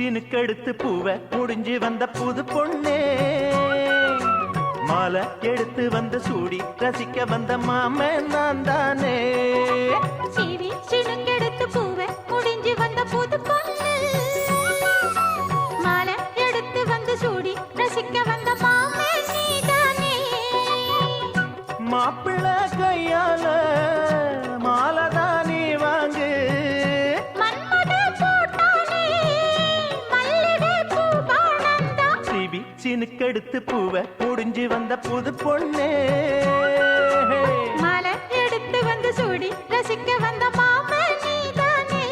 சினுக்கெடுத்து பூவை முடிஞ்சு வந்த புது பொண்ணே, மாலை எடுத்து வந்து சூடி ரசிக்க வந்த மாமன் நான் தானே. சீவி சினுக்கெடுத்து பூவை முடிஞ்சு வந்த புது பொண்ணு, மாலை எடுத்து வந்து சூடி ரசிக்க வந்த மாமன் நீதானே. மாப்பிள்ள கையால மாலைதான் நீ வாங்கு, சினுக்கெடுத்து பூவை முடிஞ்சு வந்த புது பொண்ணே, மாலை எடுத்து வந்து சூடி ரசிக்க வந்த மாமன் நீதானே.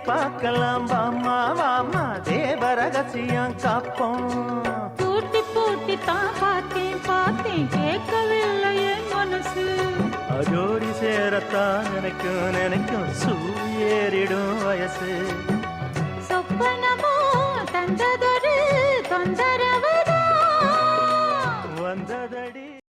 பார்க்கலாம் வாமா வாமா தேவ ரகசியம் காப்போம். பூட்டி பூட்டி தான் பார்த்தேன் பார்த்தேன் கேட்கவில்லை என் மனசு. அஜோடி சேரத்தான் நினைக்கும் நினைக்கும் சூரியேறிடும் வயசு. சொப்பனமோ தந்ததோ